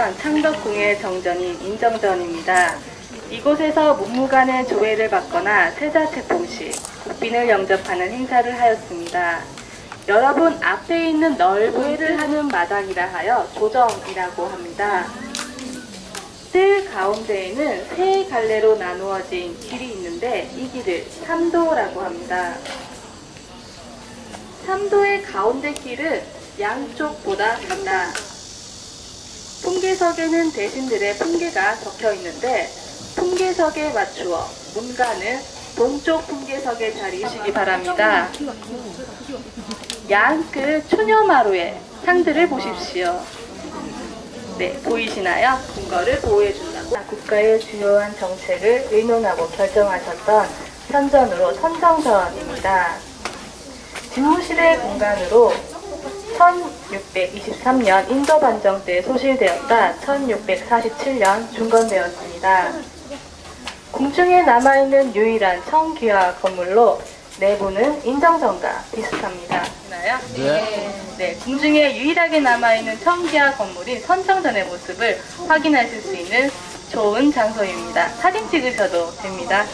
있던 창덕궁의 정전인 인정전입니다. 이곳에서 문무간의 조회를 받거나 세자책봉식, 국빈을 영접하는 행사를 하였습니다. 여러분 앞에 있는 넓은 조회를 하는 마당이라 하여 조정이라고 합니다. 뜰 가운데에는 세 갈래로 나누어진 길이 있는데 이 길을 삼도라고 합니다. 삼도의 가운데 길은 양쪽보다 합니다. 풍계석에는 대신들의 풍계가 적혀 있는데 풍계석에 맞추어 문간은 동쪽 풍계석에 자리하시기 바랍니다. 양끝 초녀마루의 상들을 보십시오. 네, 보이시나요? 궁궐을 보호해준다고 국가의 주요한 정책을 의논하고 결정하셨던 선전으로 선정전입니다. 집무실의 공간으로 1623년 인도 반정 때 소실되었다 1647년 중건되었습니다. 궁중에 남아있는 유일한 청귀화 건물로 내부는 인정전과 비슷합니다. 네, 궁중에 유일하게 남아있는 청귀화 건물인 선정전의 모습을 확인하실 수 있는 좋은 장소입니다. 사진 찍으셔도 됩니다.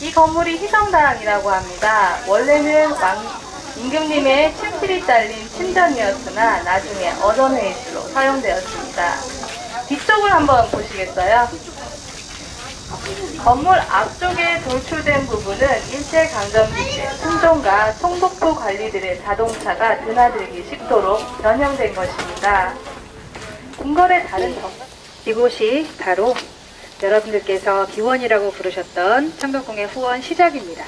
이 건물이 희성당이라고 합니다. 원래는 임금님의 침실이 딸린 침전이었으나 나중에 어전회의실로 사용되었습니다. 뒤쪽을 한번 보시겠어요? 건물 앞쪽에 돌출된 부분은 일제강점기 때 순종과 총독부 관리들의 자동차가 드나들기 쉽도록 변형된 것입니다. 궁궐의 다른 이곳이 바로 여러분들께서 비원이라고 부르셨던 창덕궁의 후원 시작입니다.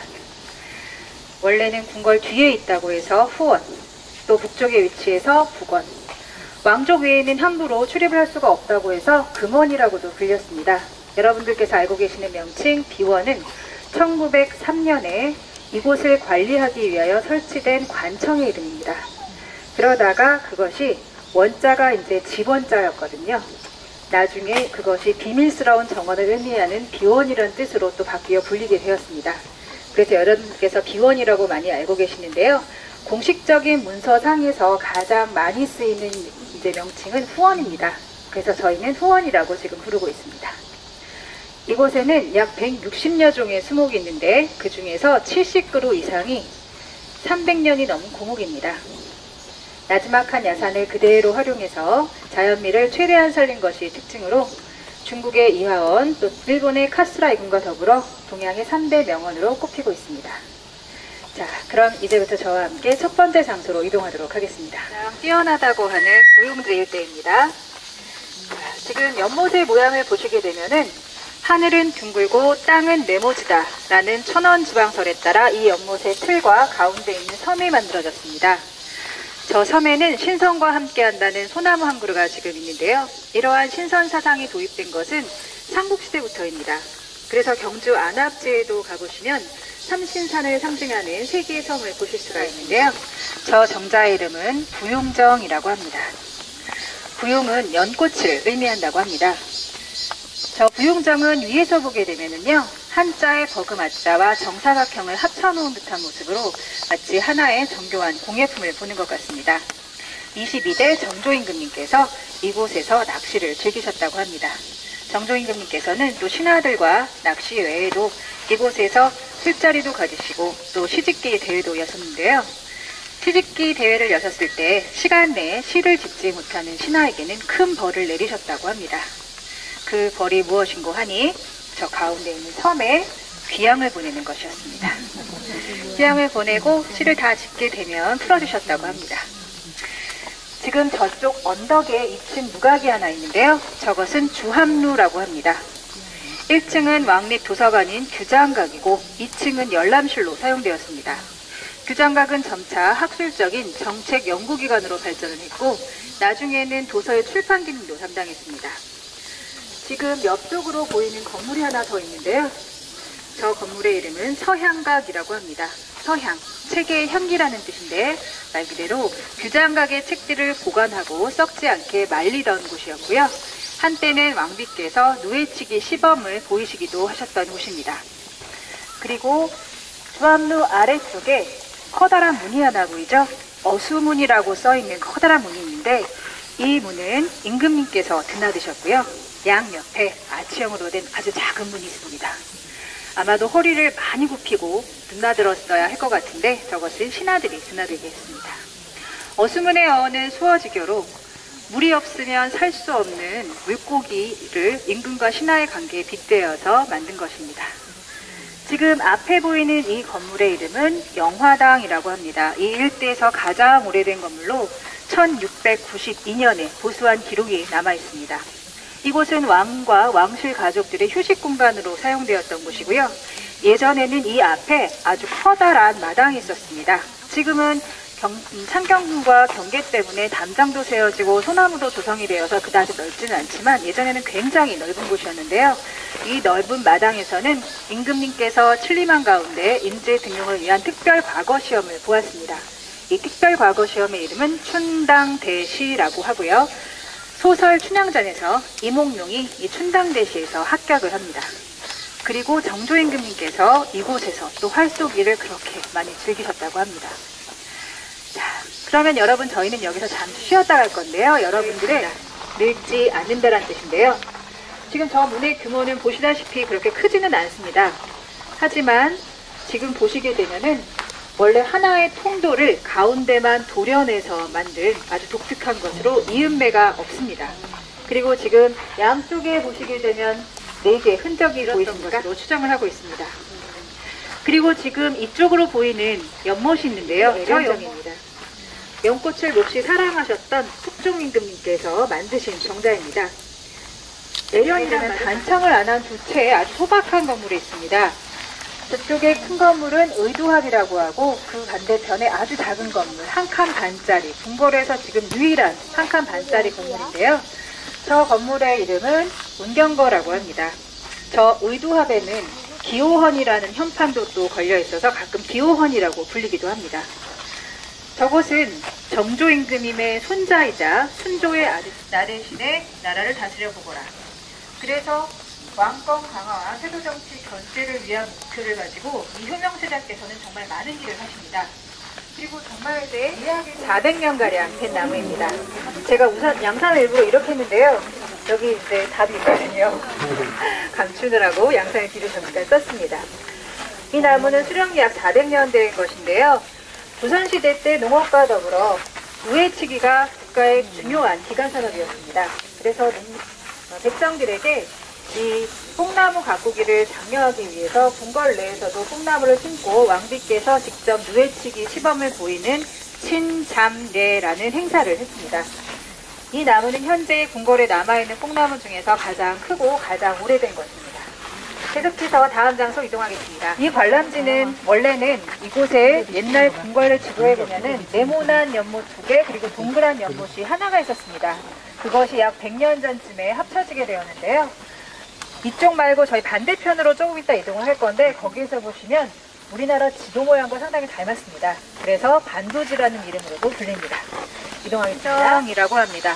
원래는 궁궐 뒤에 있다고 해서 후원, 또 북쪽에 위치해서 북원, 왕족 외에는 함부로 출입을 할 수가 없다고 해서 금원이라고도 불렸습니다. 여러분들께서 알고 계시는 명칭 비원은 1903년에 이곳을 관리하기 위하여 설치된 관청의 이름입니다. 그러다가 그것이 원자가 이제 지원자였거든요. 나중에 그것이 비밀스러운 정원을 의미하는 비원이라는 뜻으로 또 바뀌어 불리게 되었습니다. 그래서 여러분들께서 비원이라고 많이 알고 계시는데요. 공식적인 문서상에서 가장 많이 쓰이는 이제 명칭은 후원입니다. 그래서 저희는 후원이라고 지금 부르고 있습니다. 이곳에는 약 160여 종의 수목이 있는데 그 중에서 70그루 이상이 300년이 넘은 고목입니다. 나지막한 야산을 그대로 활용해서 자연미를 최대한 살린 것이 특징으로 중국의 이화원, 또 일본의 카스라 이군과 더불어 동양의 3대 명원으로 꼽히고 있습니다. 자, 그럼 이제부터 저와 함께 첫 번째 장소로 이동하도록 하겠습니다. 가장 뛰어나다고 하는 부용제 일대입니다. 지금 연못의 모양을 보시게 되면은 하늘은 둥글고 땅은 네모지다 라는 천원지방설에 따라 이 연못의 틀과 가운데 있는 섬이 만들어졌습니다. 저 섬에는 신선과 함께한다는 소나무 한 그루가 지금 있는데요. 이러한 신선 사상이 도입된 것은 삼국시대부터입니다. 그래서 경주 안압지에도 가보시면 삼신산을 상징하는 세 개의 섬을 보실 수가 있는데요. 저 정자의 이름은 부용정이라고 합니다. 부용은 연꽃을 의미한다고 합니다. 저 부용정은 위에서 보게 되면은요, 한자의 버금아자와 정사각형을 합쳐놓은 듯한 모습으로 마치 하나의 정교한 공예품을 보는 것 같습니다. 22대 정조임금님께서 이곳에서 낚시를 즐기셨다고 합니다. 정조임금님께서는 또 신하들과 낚시 외에도 이곳에서 술자리도 가지시고 또 시집기 대회도 여셨는데요. 시집기 대회를 여셨을 때 시간 내에 시를 짓지 못하는 신하에게는 큰 벌을 내리셨다고 합니다. 그 벌이 무엇인고 하니 저 가운데 있는 섬에 귀양을 보내는 것이었습니다. 귀양을 보내고 시를 다 짓게 되면 풀어주셨다고 합니다. 지금 저쪽 언덕에 2층 무각이 하나 있는데요. 저것은 주함루라고 합니다. 1층은 왕립 도서관인 규장각이고 2층은 열람실로 사용되었습니다. 규장각은 점차 학술적인 정책 연구기관으로 발전을 했고 나중에는 도서의 출판 기능도 담당했습니다. 지금 옆쪽으로 보이는 건물이 하나 더 있는데요. 저 건물의 이름은 서향각이라고 합니다. 서향, 책의 향기라는 뜻인데 말 그대로 규장각의 책들을 보관하고 썩지 않게 말리던 곳이었고요. 한때는 왕비께서 누에치기 시범을 보이시기도 하셨던 곳입니다. 그리고 주함루 아래쪽에 커다란 문이 하나 보이죠? 어수문이라고 써있는 커다란 문이 있는데 이 문은 임금님께서 드나드셨고요. 양 옆에 아치형으로 된 아주 작은 문이 있습니다. 아마도 허리를 많이 굽히고 드나들었어야 할 것 같은데 저것을 신하들이 드나들게 했습니다. 어수문의 어는 수어지교로 물이 없으면 살 수 없는 물고기를 임금과 신하의 관계에 빗대어서 만든 것입니다. 지금 앞에 보이는 이 건물의 이름은 영화당이라고 합니다. 이 일대에서 가장 오래된 건물로 1692년에 보수한 기록이 남아 있습니다. 이곳은 왕과 왕실 가족들의 휴식 공간으로 사용되었던 곳이고요. 예전에는 이 앞에 아주 커다란 마당이 있었습니다. 지금은 창경궁과 경계 때문에 담장도 세워지고 소나무도 조성이 되어서 그다지 넓지는 않지만 예전에는 굉장히 넓은 곳이었는데요. 이 넓은 마당에서는 임금님께서 칠림한 가운데 인재 등용을 위한 특별 과거 시험을 보았습니다. 이 특별 과거 시험의 이름은 춘당대시라고 하고요. 소설 춘향전에서 이몽룡이 이 춘당대시에서 합격을 합니다. 그리고 정조 임금님께서 이곳에서 또 활쏘기를 그렇게 많이 즐기셨다고 합니다. 자, 그러면 여러분 저희는 여기서 잠시 쉬었다 갈 건데요. 여러분들은 늙지 않는다라는 뜻인데요. 지금 저 문의 규모는 보시다시피 그렇게 크지는 않습니다. 하지만 지금 보시게 되면은 원래 하나의 통도를 가운데만 도려내서 만든 아주 독특한 것으로 이음매가 없습니다. 그리고 지금 양쪽에 보시게 되면 4개 흔적이 보이는 것으로 추정을 하고 있습니다. 그리고 지금 이쪽으로 보이는 연못이 있는데요. 내련정입니다. 연꽃을 몹시 사랑하셨던 숙종임금님께서 만드신 정자입니다. 내련이라는 단청을 안 한 두 채의 아주 소박한 건물이 있습니다. 저쪽에 큰 건물은 의도합이라고 하고 그 반대편에 아주 작은 건물, 한 칸 반짜리, 궁궐에서 지금 유일한 한 칸 반짜리 건물인데요. 저 건물의 이름은 운경거라고 합니다. 저 의도합에는 기호헌이라는 현판도 또 걸려 있어서 가끔 기호헌이라고 불리기도 합니다. 저곳은 정조 임금님의 손자이자 순조의 나대신의 나라를 다스려 보거라. 그래서 왕권 강화와 세도 정치 견제를 위한 목표를 가지고 이 효명세자께서는 정말 많은 일을 하십니다. 그리고 정말 이제 400년가량 된 나무입니다. 제가 우선 양산을 일부러 이렇게 했는데요. 여기 이제 답이 있거든요. 감추느라고 양산을 뒤로 잠깐 썼습니다. 이 나무는 수령이 약 400년 된 것인데요. 조선시대 때 농업과 더불어 우회치기가 국가의 중요한 기간산업이었습니다. 그래서 백성들에게 이 뽕나무 가꾸기를 장려하기 위해서 궁궐 내에서도 뽕나무를 심고 왕비께서 직접 누에치기 시범을 보이는 친잠례라는 행사를 했습니다. 이 나무는 현재 궁궐에 남아있는 뽕나무 중에서 가장 크고 가장 오래된 것입니다. 계속해서 다음 장소 이동하겠습니다. 이 관람지는 원래는 이곳에 옛날 궁궐을 지도해보면은 네모난 연못 2개 그리고 동그란 연못이 하나가 있었습니다. 그것이 약 100년 전쯤에 합쳐지게 되었는데요. 이쪽 말고 저희 반대편으로 조금 이따 이동을 할 건데 거기에서 보시면 우리나라 지도 모양과 상당히 닮았습니다. 그래서 반도지라는 이름으로도 불립니다. 이동하겠습니다. 이라고 합니다.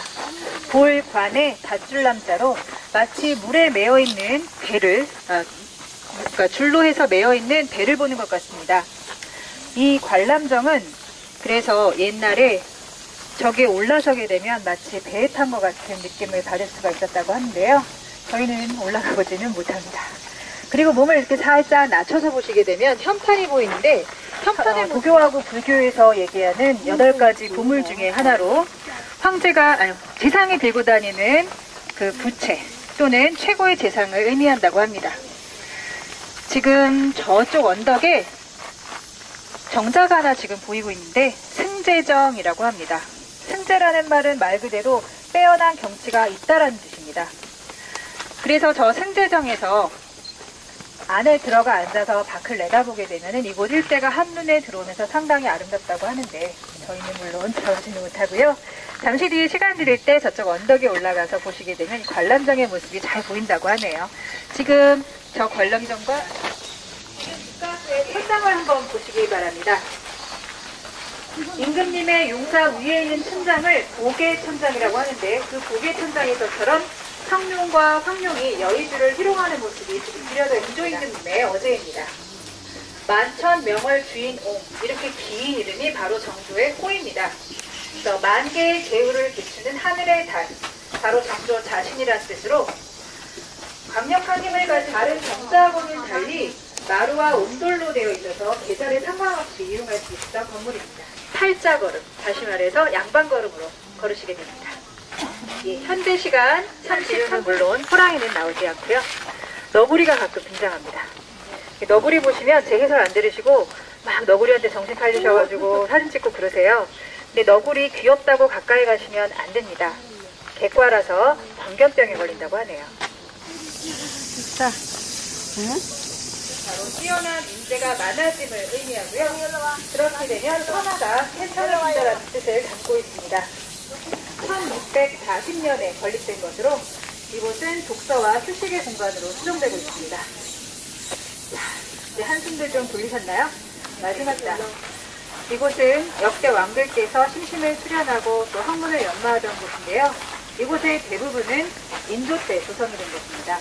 볼관의 닷줄남자로 마치 물에 매어있는 배를 그러니까 줄로 해서 매어있는 배를 보는 것 같습니다. 이 관람정은 그래서 옛날에 저기에 올라서게 되면 마치 배에 탄 것 같은 느낌을 받을 수가 있었다고 하는데요. 저희는 올라가 보지는 못합니다. 그리고 몸을 이렇게 살짝 낮춰서 보시게 되면 현판이 보이는데 현판은 고교하고 불교에서 얘기하는 8가지 보물 중에 하나로 황제가 재상이 들고 다니는 그 부채 또는 최고의 재상을 의미한다고 합니다. 지금 저쪽 언덕에 정자가 하나 지금 보이고 있는데 승제정이라고 합니다. 승제라는 말은 말 그대로 빼어난 경치가 있다라는 뜻입니다. 그래서 저 승제정에서 안에 들어가 앉아서 밖을 내다보게 되면은 이곳 일대가 한눈에 들어오면서 상당히 아름답다고 하는데 저희는 물론 들어가지는 못하고요. 잠시 뒤에 시간 드릴 때 저쪽 언덕에 올라가서 보시게 되면 관람정의 모습이 잘 보인다고 하네요. 지금 저 관람정과 입가수의 천장을 한번 보시기 바랍니다. 임금님의 용사 위에 있는 천장을 보계천장이라고 하는데 그 보계천장에서처럼 성룡과 황룡이 여의주를 희롱하는 모습이 지금 그려져 있는 조임금님의 어제입니다. 만천명월 주인옹, 이렇게 긴 이름이 바로 정조의 호입니다. 그래서 만 개의 계율을 비추는 하늘의 달, 바로 정조 자신이란 뜻으로 강력한 힘을 가진 다른 정자하고는 달리 마루와 온돌로 되어 있어서 계절에 상관없이 이용할 수 있던 건물입니다. 팔자걸음, 다시 말해서 양반걸음으로 걸으시게 됩니다. 예, 현대 시간 33, 물론 호랑이는 나오지 않고요. 너구리가 가끔 등장합니다. 너구리 보시면 제 해설 안 들으시고 막 너구리한테 정신 팔리셔가지고 사진 찍고 그러세요. 근데 너구리 귀엽다고 가까이 가시면 안 됩니다. 객과라서 광견병에 걸린다고 하네요. 자, 바로 뛰어난 인재가 많아짐을 의미하고요. 그렇게 되면 선화가 해천을 한다라는 뜻을 담고 있습니다. 1640년에 건립된 것으로 이곳은 독서와 휴식의 공간으로 수정되고 있습니다. 자, 이제 한숨들 좀 돌리셨나요? 마지막 장. 이곳은 역대 왕들께서 심심을 수련하고 또 학문을 연마하던 곳인데요. 이곳의 대부분은 인조 때 조성이 된 곳입니다.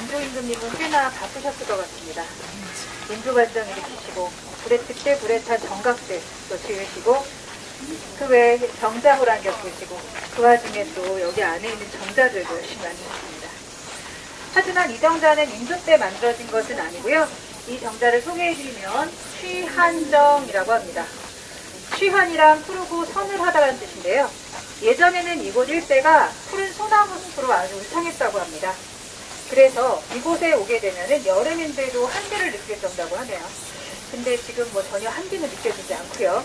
인조 임금님은 꽤나 바쁘셨을 것 같습니다. 인조 반정 일으키시고 그때 불에 탄 정각들도 지으시고 그 외에 정자호란 겪으시고 그 와중에 또 여기 안에 있는 정자들도 열심히 만드셨습니다. 하지만 이 정자는 인조 때 만들어진 것은 아니고요. 이 정자를 소개해드리면 취한정이라고 합니다. 취한이란 푸르고 서늘하다는 뜻인데요. 예전에는 이곳 일대가 푸른 소나무 숲으로 아주 울창했다고 합니다. 그래서 이곳에 오게 되면은 여름인데도 한기를 느낄 정도라고 하네요. 근데 지금 뭐 전혀 한기는 느껴지지 않고요.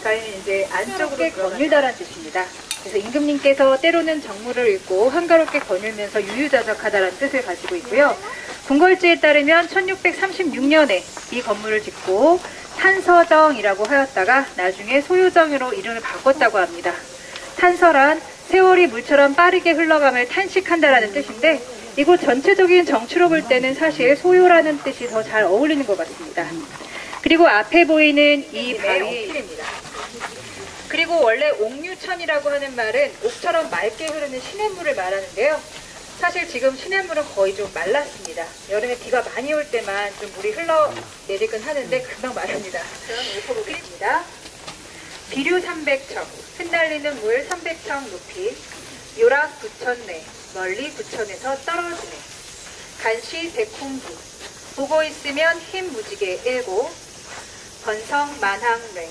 저희는 이제 안쪽으로 거닐다란 뜻입니다. 그래서 임금님께서 때로는 정무를 읽고 한가롭게 거닐면서 유유자적하다라는 뜻을 가지고 있고요. 궁궐지에 따르면 1636년에 이 건물을 짓고 탄서정이라고 하였다가 나중에 소유정으로 이름을 바꿨다고 합니다. 탄서란 세월이 물처럼 빠르게 흘러감을 탄식한다라는 뜻인데 이곳 전체적인 정치로 볼 때는 사실 소요라는 뜻이 더 잘 어울리는 것 같습니다. 그리고 앞에 보이는 이 바위입니다. 그리고 원래 옥류천이라고 하는 말은 옥처럼 맑게 흐르는 시냇물을 말하는데요. 사실 지금 시냇물은 거의 좀 말랐습니다. 여름에 비가 많이 올 때만 좀 물이 흘러내리긴 하는데 금방 마릅니다. 그럼 읽어보겠습니다. 비류 300척, 흩날리는 물 300척 높이, 요락 부천내, 멀리 부천에서 떨어지네. 간시 백홍부, 보고 있으면 힘 무지개 일고, 번성 만항뇌,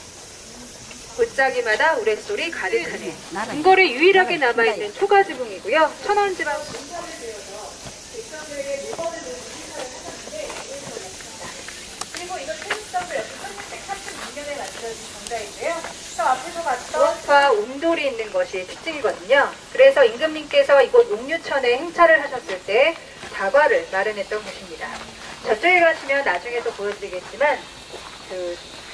골짜기마다 우레소리 가득하네. 궁궐에 유일하게 남아있는 초가지붕이고요. 천원지방 공사를 되어서 백성들에게 물건을 놓는 행사를 하셨는데 그리고 이건 태국정도 역시 1636년에 만들어진 정자인데요. 저 앞에서 봤던 무엇과 웅돌이 있는 것이 특징이거든요. 그래서 임금님께서 이곳 옥류천에 행차를 하셨을 때 다과를 마련했던 곳입니다. 저쪽에 가시면 나중에 또 보여드리겠지만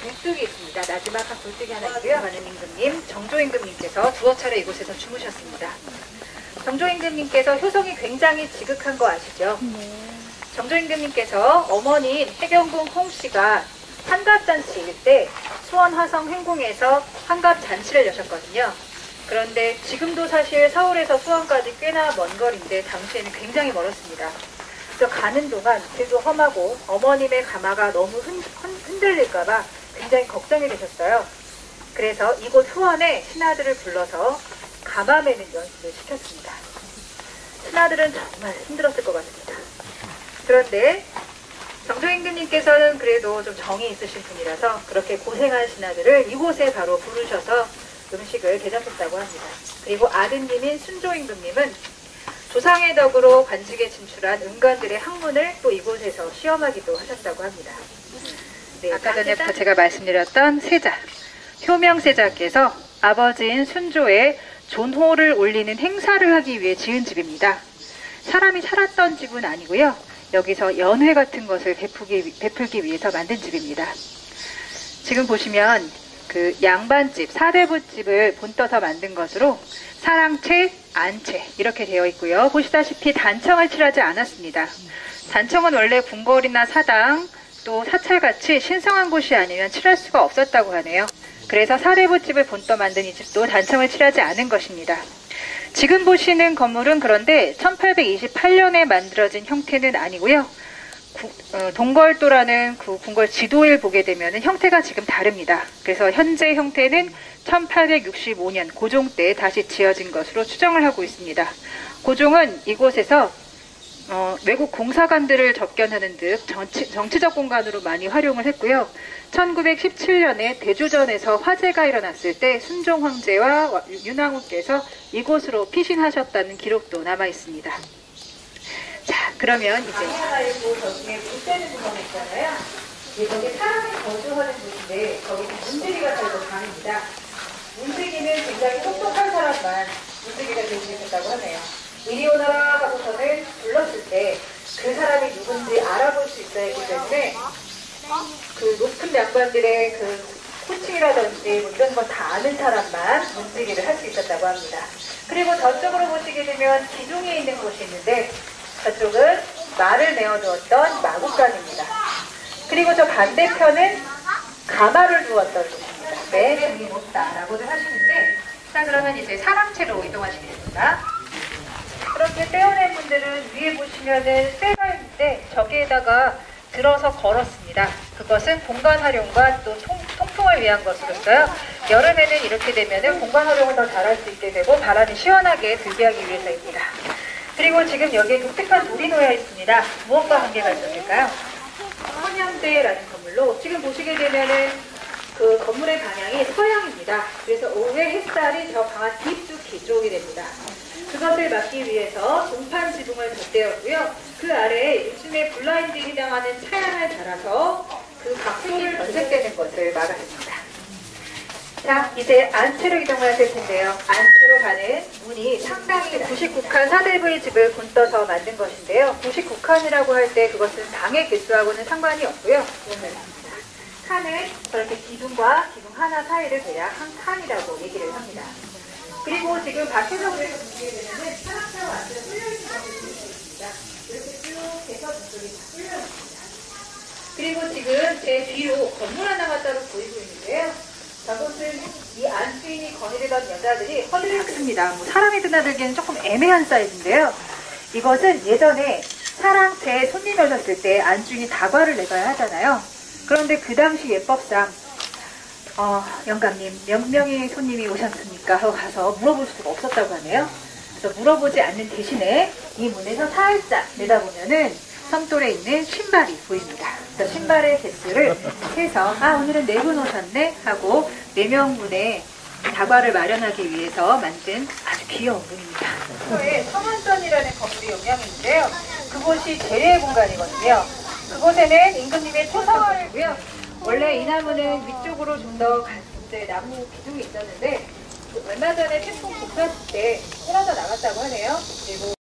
굴뚝이 있습니다. 나지막한 굴뚝이 하나 있고요. 많은 임금님, 정조 임금님께서 두어 차례 이곳에서 주무셨습니다. 정조 임금님께서 효성이 굉장히 지극한 거 아시죠? 정조 임금님께서 어머니인 해경궁 홍씨가 환갑잔치일 때 수원 화성 행궁에서 환갑잔치를 여셨거든요. 그런데 지금도 사실 서울에서 수원까지 꽤나 먼 거리인데 당시에는 굉장히 멀었습니다. 그래서 가는 동안 길도 험하고 어머님의 가마가 너무 흔들릴까봐 굉장히 걱정이 되셨어요. 그래서 이곳 후원에 신하들을 불러서 가마 매는 연습을 시켰습니다. 신하들은 정말 힘들었을 것 같습니다. 그런데 정조 임금님께서는 그래도 좀 정이 있으신 분이라서 그렇게 고생한 신하들을 이곳에 바로 부르셔서 음식을 대접했다고 합니다. 그리고 아드님인 순조 임금님은 조상의 덕으로 관직에 진출한 은관들의 학문을 또 이곳에서 시험하기도 하셨다고 합니다. 네, 아까 전에부터 제가 말씀드렸던 세자, 효명세자께서 아버지인 순조의 존호를 올리는 행사를 하기 위해 지은 집입니다. 사람이 살았던 집은 아니고요. 여기서 연회 같은 것을 베풀기 위해서 만든 집입니다. 지금 보시면 그 양반집, 사대부집을 본떠서 만든 것으로 사랑채, 안채 이렇게 되어 있고요. 보시다시피 단청을 칠하지 않았습니다. 단청은 원래 궁궐이나 사당 또 사찰같이 신성한 곳이 아니면 칠할 수가 없었다고 하네요. 그래서 사대부집을 본떠 만든 이 집도 단청을 칠하지 않은 것입니다. 지금 보시는 건물은 그런데 1828년에 만들어진 형태는 아니고요. 동걸도라는 그 궁궐 지도를 보게 되면 형태가 지금 다릅니다. 그래서 현재 형태는 1865년 고종 때 다시 지어진 것으로 추정을 하고 있습니다. 고종은 이곳에서 외국 공사관들을 접견하는 등 정치적 공간으로 많이 활용을 했고요. 1917년에 대주전에서 화재가 일어났을 때 순종 황제와 윤왕후께서 이곳으로 피신하셨다는 기록도 남아 있습니다. 자, 그러면 이제 하나 있고 저기에 문대는 구멍이 있잖아요. 거기 사람이 거주하는 곳인데 거기는 문대기가 살던 방입니다. 문대기는 굉장히 똑똑한 사람만 문대기가 될 수 있다고 하네요. 이리 오너라 하고서는 불렀을 때 그 사람이 누군지 알아볼 수 있어야 하기 때문에 그 높은 양반들의 그 호칭이라든지 뭐 이런 건 다 아는 사람만 문지기를 할 수 있었다고 합니다. 그리고 저쪽으로 보시게 되면 기둥이 있는 곳이 있는데 저쪽은 말을 메어두었던 마국간입니다. 그리고 저 반대편은 가마를 두었던 곳입니다. 네, 등이 높다라고들 하시는데, 자, 그러면 이제 사랑채로 이동하시겠습니다. 그렇게 떼어낸 분들은 위에 보시면은 쇠가 있는데 저기에다가 들어서 걸었습니다. 그것은 공간 활용과 또 통풍을 위한 것으로서요. 여름에는 이렇게 되면은 공간 활용을 더 잘할 수 있게 되고 바람이 시원하게 들게 하기 위해서입니다. 그리고 지금 여기에 독특한 돌이 놓여 있습니다. 무엇과 관계가 있었을까요? 헌양대라는 건물로 지금 보시게 되면은 그 건물의 방향이 서양입니다. 그래서 오후에 햇살이 저 방 깊숙이 들어오게 됩니다. 그것을 막기 위해서 동판 지붕을 덧대었고요. 그 아래에 요즘에 블라인드에 해당하는 차양을 달아서 그 각도를 변색되는 것을 막았습니다. 자, 이제 안채로 이동을 하실 텐데요. 안채로 가는 문이 상당히 99칸 사대부의 집을 곤떠서 만든 것인데요. 99칸이라고 할 때 그것은 방의 개수하고는 상관이 없고요. 칸은 저렇게 기둥과 기둥 하나 사이를 대략 한 칸이라고 얘기를 합니다. 그리고 지금 밖에서 보시게 되면은 사람처럼 완전 뚫려있는 것을 볼 수 있습니다. 이렇게 쭉 해서 저쪽이 다 뚫려있습니다. 그리고 지금 제 뒤로 건물 하나가 따로 보이고 있는데요. 저것은 이 안주인이 거느리던 여자들이 허리를 습니다. 뭐 사람이 드나들기에는 조금 애매한 사이즈인데요. 이것은 예전에 사랑채에 손님이 오셨을 때 안주인이 다과를 내가야 하잖아요. 그런데 그 당시 예법상 영감님 몇 명의 손님이 오셨습니까? 하고 가서 물어볼 수가 없었다고 하네요. 그래서 물어보지 않는 대신에 이 문에서 살짝 내다보면은 섬돌에 있는 신발이 보입니다. 그래서 신발의 개수를 해서 오늘은 4분 오셨네 하고 4명분의 다과를 마련하기 위해서 만든 아주 귀여운 문입니다. 성안전이라는 건물이 용량인데요. 그곳이 제례의 공간이거든요. 그곳에는 임금님의 초상화이고요. 원래 이 나무는 위쪽으로 좀 더 나무 기둥이 있었는데 얼마 전에 태풍 북났을 때 쓰러져 나갔다고 하네요. 그리고